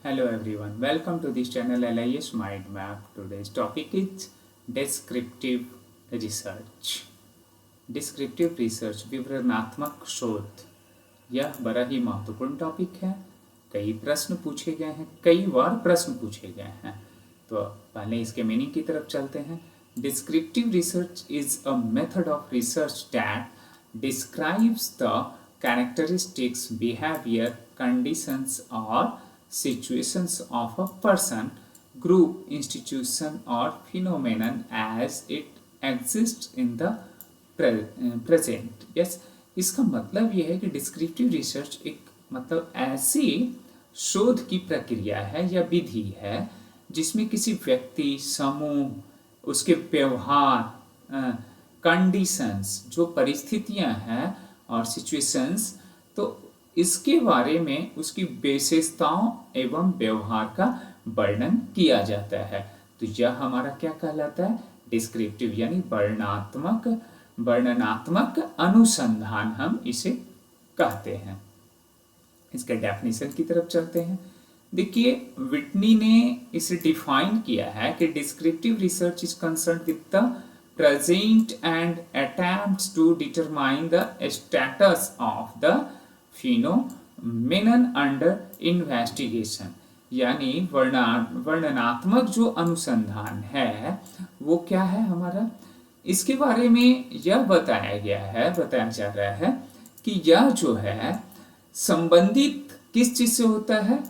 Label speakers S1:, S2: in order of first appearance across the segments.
S1: Hello everyone, welcome to this channel LIS Mind Map. Today's topic is descriptive research. Descriptive research विवरणात्मक शोध यह बड़ा ही महत्वपूर्ण topic है। कई प्रश्न पूछे गए हैं, कई बार प्रश्न पूछे गए हैं। तो पहले इसके मीनिंग की तरफ चलते हैं। Descriptive research is a method of research that describes the characteristics, behavior, conditions or situations of a person, group, institution or phenomenon as it exists in the present. Yes, इसका मतलब यह है कि डिस्क्रिप्टिव रिसर्च एक मतलब ऐसी शोध की प्रक्रिया है या विधि है जिसमें किसी व्यक्ति, समूह, उसके व्यवहार, कंडीशंस, जो परिस्थितियां हैं और सिचुएशंस, तो इसके बारे में उसकी विशेषताओं एवं व्यवहार का वर्णन किया जाता है। तो यह हमारा क्या कहलाता है? डिस्क्रिप्टिव यानी वर्णनात्मक अनुसंधान हम इसे कहते हैं। इसके डेफिनेशन की तरफ चलते हैं। देखिए, विटनी ने इसे डिफाइन किया है कि descriptive research is concern with the present and attempts to determine the status of the phenomenon under investigation. यानी वर्णनात्मक जो अनुसंधान है वो क्या है हमारा? इसके बारे में यह बताया जा रहा है कि यह जो है संबंधित किस चीज से होता है?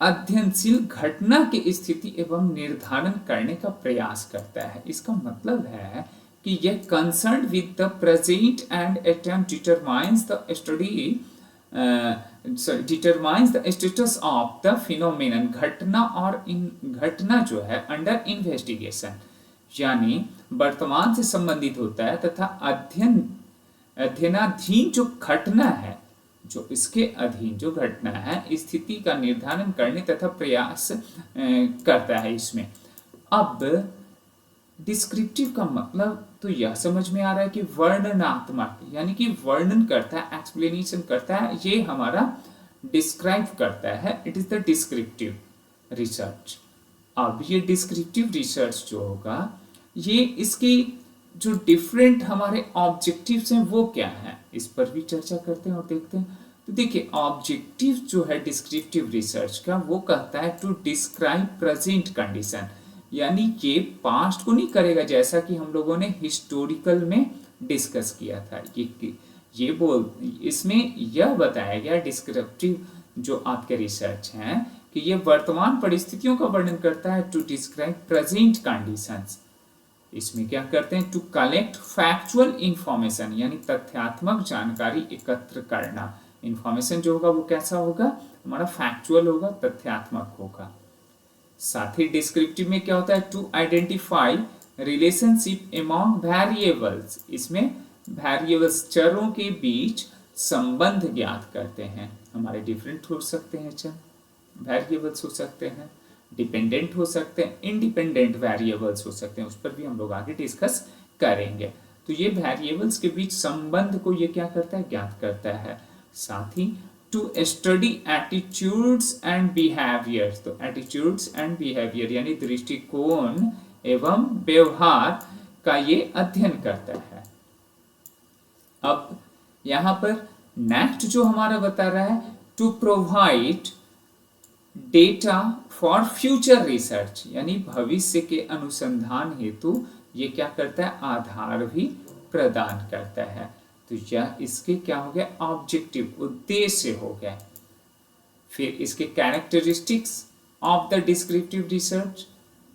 S1: अध्ययनशील घटना की स्थिति एवं निर्धारण करने का प्रयास करता है। इसका मतलब है कि यह concern with the present and attempt determines the status of the phenomenon, घटना और घटना जो है अंडर इन्वेस्टिगेशन, यानी वर्तमान से संबंधित होता है तथा अध्ययनाधीन जो घटना है, जो इसके अधीन जो घटना है, स्थिति का निर्धारण करने तथा प्रयास करता है इसमें। अब डिस्क्रिप्टिव का मतलब तो यह समझ में आ रहा है कि वर्णनात्मक यानी कि वर्णन करता है, एक्सप्लेनेशन करता है, ये हमारा डिस्क्राइब करता है। It is the descriptive research. अब ये डिस्क्रिप्टिव रिसर्च जो होगा, ये इसकी जो डिफरेंट हमारे ऑब्जेक्टिव्स हैं वो क्या है, इस पर भी चर्चा करते हैं और देखते हैं। तो देखिए, ऑब्जेक्टिव जो है डिस्क्रिप्टिव रिसर्च का, वो कहता है टू डिस्क्राइब प्रेजेंट कंडीशन, यानी ये पास्ट को नहीं करेगा, जैसा कि हम लोगों ने हिस्टोरिकल में डिस्कस किया था। इसमें यह बताया गया डिस्क्रिप्टिव जो आपके रिसर्च हैं कि ये वर्तमान परिस्थितियों का वर्णन करता है। टू डिस्क्राइब प्रेजेंट कंडीशंस, इसमें क्या करते हैं? टू कलेक्ट फैक्चुअल इंफॉर्मेशन, यानी तथ्यात्मक जानकारी एकत्र करना। इंफॉर्मेशन जो होगा वो कैसा होगा? हमारा फैक्चुअल होगा, तथ्यात्मक होगा। साथ ही डिस्क्रिप्टिव में क्या होता है? To identify relationship among variables, इसमें वेरिएबल्स, चरों के बीच संबंध ज्ञात करते हैं। हमारे डिफरेंट हो सकते हैं चर, वेरिएबल्स हो सकते हैं, डिपेंडेंट हो सकते हैं, इंडिपेंडेंट वेरिएबल्स हो सकते हैं, उस पर भी हम लोग आगे डिस्कस करेंगे। तो ये वेरिएबल्स के बीच संबंध को ये क्या करता है? ज्ञात करता है। साथ ही to study attitudes and behaviours, तो एटीट्यूड्स एंड बिहेवियर यानी दृष्टिकोण एवं व्यवहार का ये अध्ययन करता है। अब यहां पर नेक्स्ट जो हमारा बता रहा है, to provide data for future research, यानी भविष्य के अनुसंधान हेतु ये क्या करता है? आधार भी प्रदान करता है। तो यह इसके क्या हो गया? ऑब्जेक्टिव, उद्देश्य हो गया। फिर इसके characteristics of the descriptive research,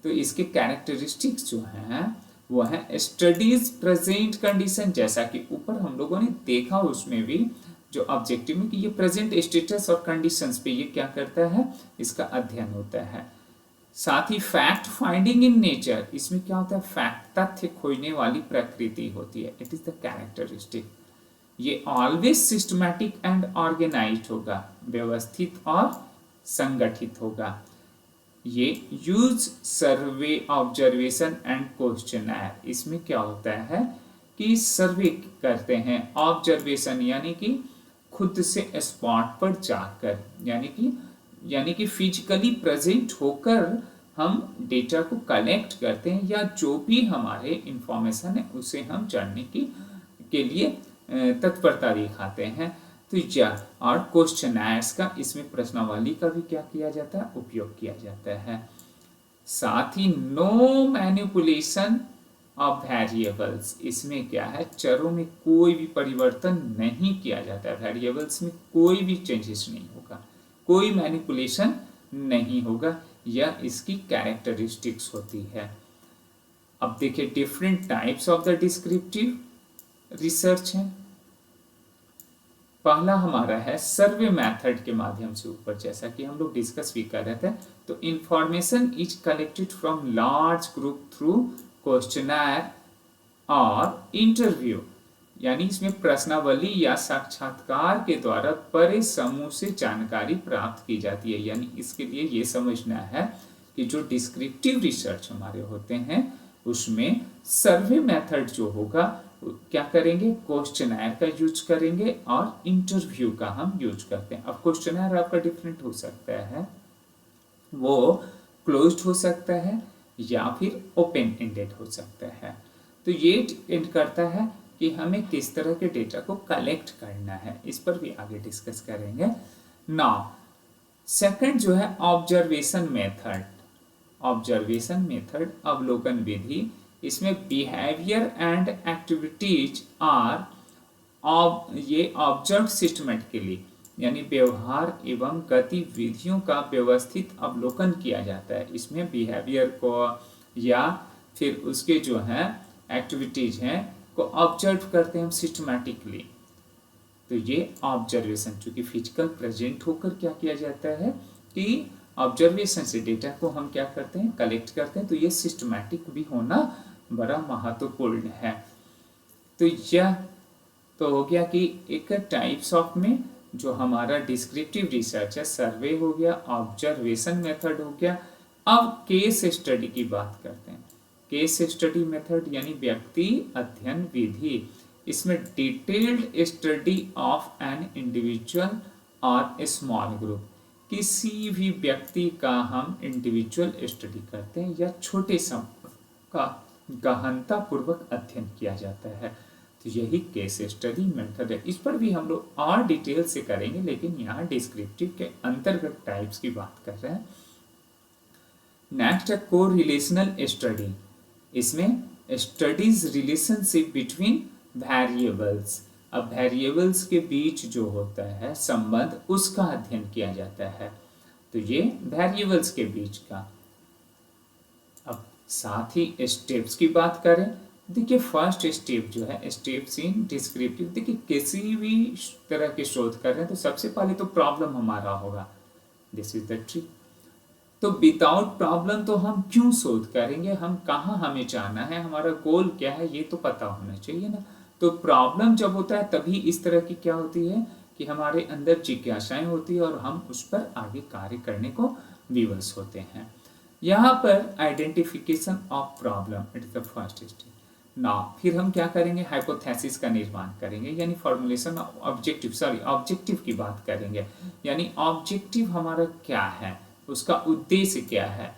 S1: तो इसके कैरेक्टरिस्टिक्स जो हैं वो है स्टडीज प्रेजेंट कंडीशन, जैसा कि ऊपर हम लोगों ने देखा उसमें भी जो ऑब्जेक्टिव में कि ये प्रेजेंट स्टेटस और कंडीशंस पे ये क्या करता है? इसका अध्ययन होता है। साथ ही फैक्ट फाइंडिंग इन नेचर, इसमें क्या होता है? फैक्ट, तथ्य खोजने वाली प्रकृति होती है। It is the characteristic. ये ऑलवेज सिस्टमैटिक एंड ऑर्गेनाइज्ड होगा, व्यवस्थित और संगठित होगा। ये use survey, observation and questionnaire, इसमें क्या होता है कि सर्वे करते हैं, ऑब्जर्वेशन यानी कि खुद से स्पॉट पर जाकर, यानी कि यानी कि फिजिकली प्रेजेंट होकर हम डेटा को कलेक्ट करते हैं या जो भी हमारे इंफॉर्मेशन है उसे हम जानने की के लिए तत्परता दिखाते हैं। तो या और क्वेश्चनर्स का इसमें प्रश्नावली का भी क्या किया जाता है, उपयोग किया जाता है। साथ ही नो मैनिपुलेशन ऑफ वेरिएबल्स, इसमें क्या है, चरों में कोई भी परिवर्तन नहीं किया जाता है, वेरिएबल्स में कोई भी चेंजेस नहीं होगा, कोई मैनिपुलेशन नहीं होगा, यह इसकी कैरेक्टरिस्टिक्स होती है। अब देखिए different types of the descriptive research है। पहला हमारा है सर्वे मेथड के माध्यम से, ऊपर जैसा कि हम लोग डिस्कस भी कर रहे थे। तो information is collected from large group through questionnaire और इंटरव्यू, यानी इसमें प्रश्नावली या साक्षात्कार के द्वारा बड़े समूह से जानकारी प्राप्त की जाती है। यानी इसके लिए ये समझना है कि जो डिस्क्रिप्टिव रिसर्च हमारे होते हैं उसमें सर्वे मेथड जो होगा क्या करेंगे, क्वेश्चनर का यूज करेंगे और इंटरव्यू का हम यूज करते हैं। अब क्वेश्चनर आपका डिफरेंट हो सकता है, वो क्लोज्ड हो सकता है या फिर ओपन एंडेड हो सकता है। तो ये डिपेंड करता है कि हमें किस तरह के डेटा को कलेक्ट करना है, इस पर भी आगे डिस्कस करेंगे। नाउ सेकंड जो है ऑब्जर्वेशन मेथड। ऑब्जर्वेशन मेथड अवलोकन विधि, इसमें बिहेवियर एंड एक्टिविटीज आर ये ऑब्जर्व सिस्टमेटिकली, यानी व्यवहार एवं गतिविधियों का व्यवस्थित अवलोकन किया जाता है। इसमें बिहेवियर को या फिर उसके जो है एक्टिविटीज हैं को ऑब्जर्व करते हैं हम सिस्टमेटिकली। तो ये ऑब्जर्वेशन, चूंकि फिजिकल प्रेजेंट होकर क्या किया जाता है कि ऑब्जर्वेशन से डेटा को हम क्या करते हैं, कलेक्ट करते हैं। तो ये सिस्टमेटिक भी होना बड़ा महत्वपूर्ण है। तो यह तो हो गया कि एक टाइप्स ऑफ में जो हमारा डिस्क्रिप्टिव रिसर्च है, सर्वे हो गया, ऑब्जर्वेशन मेथड हो गया। अब केस स्टडी की बात करते हैं। केस स्टडी मेथड यानी व्यक्ति अध्ययन विधि, इसमें detailed study of an individual और ए स्मॉल ग्रुप, किसी भी व्यक्ति का हम इंडिविजुअल स्टडी करते हैं या छोटे समूह का गहनता पूर्वक अध्ययन किया जाता है। तो यही केस स्टडी मेथड है। इस पर भी हम लोग और डिटेल से करेंगे, लेकिन यहाँ डिस्क्रिप्टिव के अंतर्गत टाइप्स की बात कर रहे हैं। नेक्स्ट है को रिलेशनल स्टडी, इसमें स्टडीज रिलेशनशिप बिटवीन वेरिएबल्स। अब वेरिएबल्स के बीच जो होता है संबंध, उसका अध्ययन किया जाता है। तो ये वेरिएबल्स के बीच का। अब साथ ही स्टेप्स की बात करें, देखिए फर्स्ट स्टेप जो है स्टेप्स इन डिस्क्रिप्टिव, देखिए किसी भी तरह के शोध कर रहे हैं तो सबसे पहले तो प्रॉब्लम हमारा होगा, दिस इज द ट्रिक। तो विदाउट प्रॉब्लम तो हम क्यों शोध करेंगे, हम कहाँ हमें जाना है, हमारा गोल क्या है, ये तो पता होना चाहिए ना। तो प्रॉब्लम जब होता है तभी इस तरह की क्या होती है कि हमारे अंदर जिज्ञासाएं होती है और हम उस पर आगे कार्य करने को विवश होते हैं। यहाँ पर identification of problem, it is the first step. ना फिर हम क्या करेंगे, हाइपोथेसिस का निर्माण करेंगे, यानी फॉर्मुलेशन ऑफ ऑब्जेक्टिव की बात करेंगे, यानी ऑब्जेक्टिव हमारा क्या है, उसका उद्देश्य क्या है।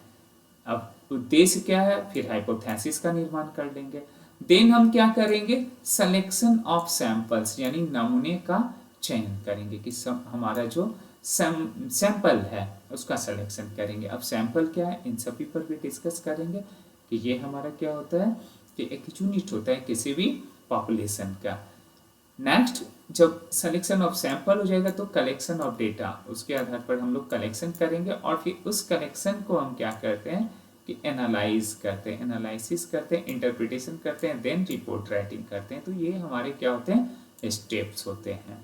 S1: अब उद्देश्य क्या है, फिर हाइपोथेसिस का निर्माण कर लेंगे। देन हम क्या करेंगे, सिलेक्शन ऑफ सैंपल्स, यानी नमूने का चयन करेंगे कि हमारा जो सैंपल है उसका सिलेक्शन करेंगे। अब सैंपल क्या है, इन सभी पर भी डिस्कस करेंगे कि ये हमारा क्या होता है कि एक यूनिट होता है किसी भी पॉपुलेशन का। नेक्स्ट जब सिलेक्शन ऑफ सैंपल हो जाएगा तो कलेक्शन ऑफ डेटा, उसके आधार पर हम लोग कलेक्शन करेंगे और फिर उस कलेक्शन को हम क्या करते हैं कि एनालाइज करते हैं, एनालिसिस करते हैं, इंटरप्रिटेशन करते हैं, देन रिपोर्ट राइटिंग करते हैं। तो ये हमारे क्या होते हैं, स्टेप्स होते हैं।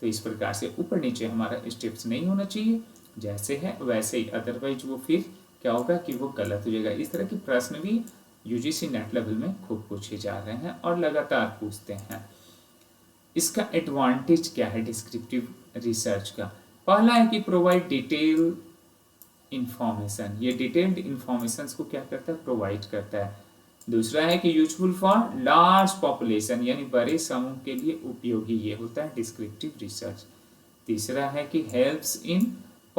S1: तो इस प्रकार से ऊपर नीचे हमारा स्टेप्स नहीं होना चाहिए, जैसे है वैसे ही, अदरवाइज वो फिर क्या होगा कि वो गलत हो जाएगा। इस तरह के प्रश्न भी यूजीसी नेट लेवल में खूब पूछे जा रहे हैं और लगातार पूछते हैं। इसका एडवांटेज क्या है डिस्क्रिप्टिव रिसर्च का, पहला है कि प्रोवाइड डिटेल इंफॉर्मेशन, ये डिटेल्ड इंफॉर्मेशन को क्या करता है, प्रोवाइड करता है। दूसरा है कि यूजफुल फॉर लार्ज पॉपुलेशन, यानी बड़े समूह के लिए उपयोगी ये होता है डिस्क्रिप्टिव रिसर्च। तीसरा है कि helps in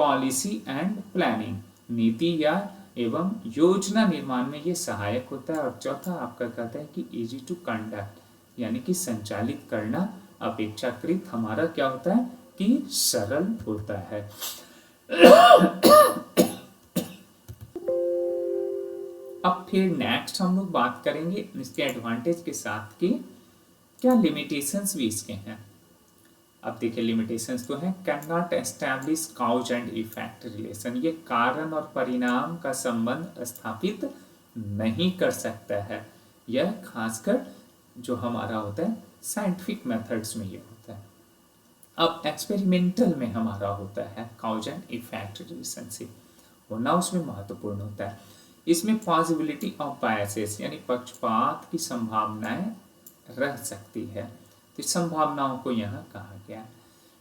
S1: policy and planning, नीति या एवं योजना निर्माण में ये सहायक होता है। और चौथा आपका कहता है कि इजी टू कंडक्ट, यानी कि संचालित करना अपेक्षाकृत हमारा क्या होता है कि सरल होता है। अब फिर नेक्स्ट हम लोग बात करेंगे इसके एडवांटेज के साथ कि क्या लिमिटेशंस भी इसके हैं। अब देखिए लिमिटेशंस तो है, can not establish cause and effect relation, ये कारण और परिणाम का संबंध स्थापित नहीं कर सकता है। यह खासकर जो हमारा होता है साइंटिफिक मेथड्स में ये होता है। अब एक्सपेरिमेंटल में हमारा होता है काउज एंड इफेक्ट रिलेशनशिप होना उसमें महत्वपूर्ण होता है। इसमें पॉसिबिलिटी ऑफ बायसेस यानी पक्षपात की संभावनाएं रह सकती है, तो संभावनाओं को यहाँ कहा गया।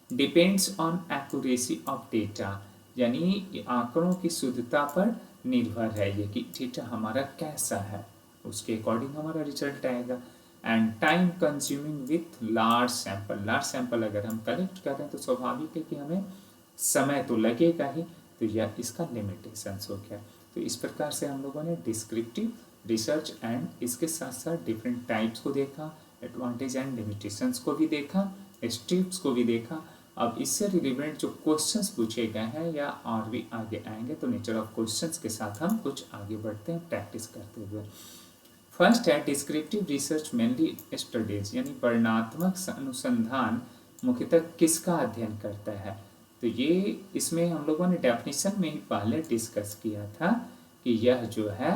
S1: Depends on accuracy of data, यानी आंकड़ों की शुद्धता पर निर्भर है ये कि डेटा हमारा कैसा है, उसके अकॉर्डिंग हमारा रिजल्ट आएगा। And time consuming with large sample अगर हम कलेक्ट कर रहे हैं तो स्वाभाविक है कि हमें समय तो लगेगा ही, तो यह इसका लिमिटेशंस हो गया। तो इस प्रकार से हम लोगों ने डिस्क्रिप्टिव रिसर्च एंड इसके साथ साथ डिफरेंट टाइप्स को देखा, एडवांटेज एंड लिमिटेशंस को भी देखा, स्टेप्स को भी देखा। अब इससे रिलेवेंट जो क्वेश्चंस पूछे गए हैं या और भी आगे आएंगे, तो नेचर ऑफ क्वेश्चंस के साथ हम कुछ आगे बढ़ते हैं प्रैक्टिस करते हुए। फर्स्ट है डिस्क्रिप्टिव रिसर्च मेनली स्टडीज, यानी वर्णनात्मक अनुसंधान मुख्यतः किसका अध्ययन करता है। तो ये इसमें हम लोगों ने डेफिनेशन में ही पहले डिस्कस किया था कि यह जो है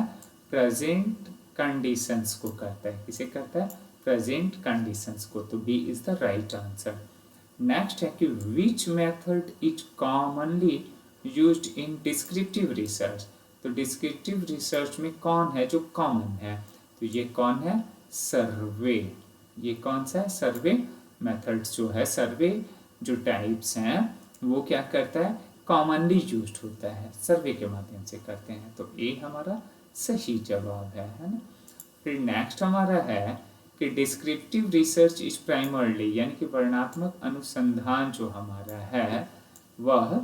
S1: प्रेजेंट कंडीशंस को करता है। किसे करता है? प्रेजेंट कंडीशंस को। तो B is the right answer. Next है कि which method is commonly used in descriptive research. तो डिस्क्रिप्टिव रिसर्च में कौन है जो कॉमन है? तो ये कौन है? सर्वे। ये कौन सा है? सर्वे मेथड्स जो है, सर्वे जो टाइप्स हैं वो क्या करता है? कॉमनली यूज्ड होता है, सर्वे के माध्यम से करते हैं। तो ए हमारा सही जवाब है ना। फिर नेक्स्ट हमारा है कि डिस्क्रिप्टिव रिसर्च इज प्राइमरली, यानी कि वर्णनात्मक अनुसंधान जो हमारा है वह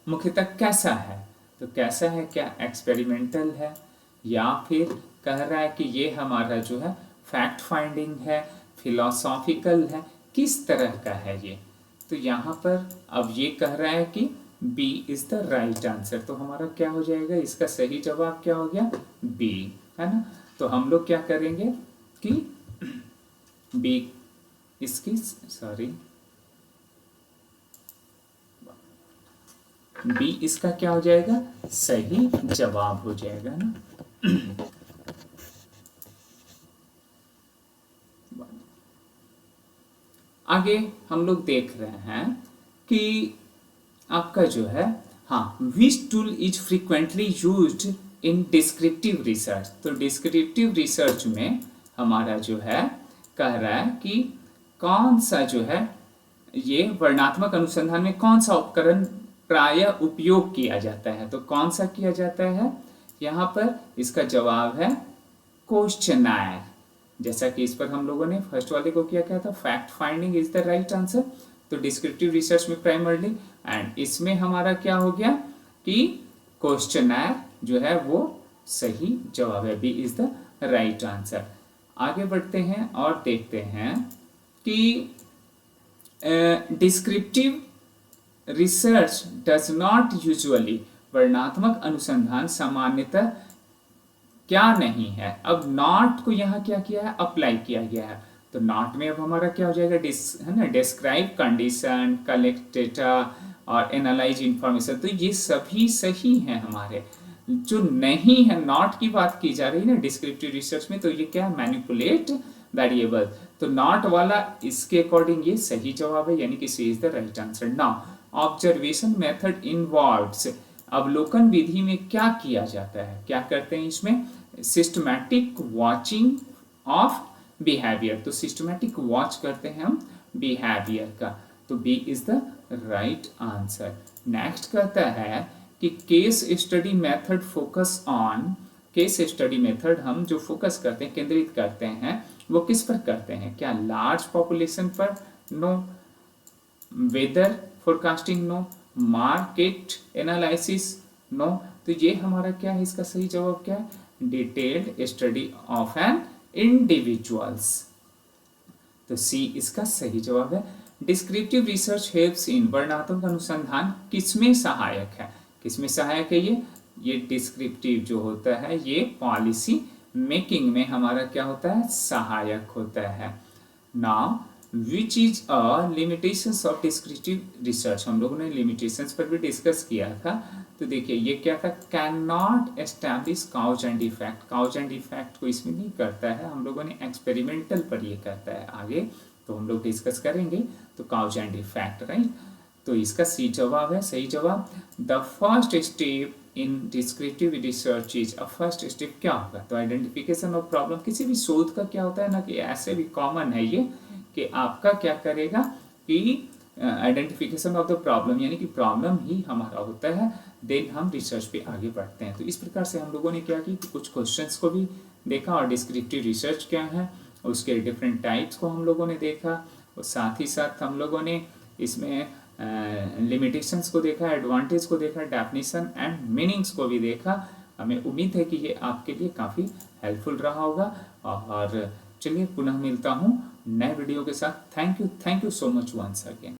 S1: मुख्यतः कैसा है? तो कैसा है? क्या एक्सपेरिमेंटल है या फिर कह रहा है कि ये हमारा जो है फैक्ट फाइंडिंग है, फिलोसॉफिकल है, किस तरह का है ये? तो यहाँ पर अब ये कह रहा है कि B is the right answer. तो हमारा क्या हो जाएगा? इसका सही जवाब क्या हो गया? बी, है ना। तो हम लोग क्या करेंगे कि बी इसकी बी इसका क्या हो जाएगा? सही जवाब हो जाएगा ना। आगे हम लोग देख रहे हैं कि आपका जो है which tool is frequently used in descriptive research. तो डिस्क्रिप्टिव रिसर्च में हमारा जो है कह रहा है कि कौन सा जो है ये वर्णनात्मक अनुसंधान में कौन सा उपकरण प्रायः उपयोग किया जाता है। तो कौन सा किया जाता है? यहाँ पर इसका जवाब है क्वेश्चनायर। जैसा कि इस पर हम लोगों ने फर्स्ट वाले को किया था, fact finding is the right answer. तो डिस्क्रिप्टिव रिसर्च में प्राइमरली, एंड इसमें हमारा क्या हो गया कि क्वेश्चनायर जो है वो सही जवाब है, B is the right answer. आगे बढ़ते हैं और देखते हैं कि descriptive research does not usually, वर्णनात्मक अनुसंधान सामान्यतः क्या नहीं है। अब नॉट को यहाँ क्या किया है? अप्लाई किया गया है। तो नॉट में अब हमारा क्या हो जाएगा? है ना, डिस्क्राइब कंडीशन, कलेक्ट डेटा और एनालाइज इंफॉर्मेशन। तो ये सभी सही हैं हमारे। जो नहीं है, नॉट की बात की जा रही है ना डिस्क्रिप्टिव रिसर्च में, तो ये क्या है? Manipulate variable. तो नॉट वाला इसके अकॉर्डिंग ये सही जवाब है, यानी कि C is the right answer. Now observation method involves, अवलोकन विधि में क्या किया जाता है? क्या करते हैं इसमें? Systematic watching of behaviour. तो सिस्टमैटिक वॉच करते हैं हम बिहेवियर का। तो B is the right answer. Next कहता है कि case study method focus on, case study method हम जो फोकस करते हैं, केंद्रित करते हैं, वो किस पर करते हैं? क्या लार्ज पॉपुलेशन पर? No. Weather forecasting no, market analysis no. तो ये हमारा क्या है, इसका सही जवाब क्या है, detailed study of an individuals. तो सी इसका सही जवाब है। डिस्क्रिप्टिव रिसर्च हेल्प्स इन, वर्णनात्मक अनुसंधान किसमें सहायक है, किसमें सहायक है ये डिस्क्रिप्टिव जो होता है ये पॉलिसी मेकिंग में हमारा क्या होता है, सहायक होता है। Now which is a limitations of descriptive research, हम लोगों ने लिमिटेशंस पर भी डिस्कस किया था। तो देखिए ये क्या था, can not establish cause and effect, cause and effect को इसमें नहीं करता है, हम लोगों ने एक्सपेरिमेंटल पर ये करता है, आगे तो हम लोग डिस्कस करेंगे। तो काउज एंड इफेक्ट, राइट। तो इसका सी जवाब है, सही जवाब। The first step in descriptive research is, अब फर्स्ट स्टेप क्या होगा, तो आइडेंटिफिकेशन ऑफ प्रॉब्लम। किसी भी शोध का क्या होता है ना कि ऐसे भी कॉमन है ये कि आपका क्या करेगा कि आइडेंटिफिकेशन ऑफ द प्रॉब्लम, यानी कि प्रॉब्लम ही हमारा होता है, देन हम रिसर्च पे आगे बढ़ते हैं। तो इस प्रकार से हम लोगों ने क्या की, कुछ क्वेश्चंस को भी देखा और डिस्क्रिप्टिव रिसर्च क्या है उसके डिफरेंट टाइप्स को हम लोगों ने देखा, और साथ ही साथ हम लोगों ने इसमें लिमिटेशंस को देखा, एडवांटेज को देखा, डेफिनेशन एंड मीनिंग्स को भी देखा। हमें उम्मीद है कि ये आपके लिए काफ़ी हेल्पफुल रहा होगा। और चलिए पुनः मिलता हूँ नए वीडियो के साथ। Thank you so much once again.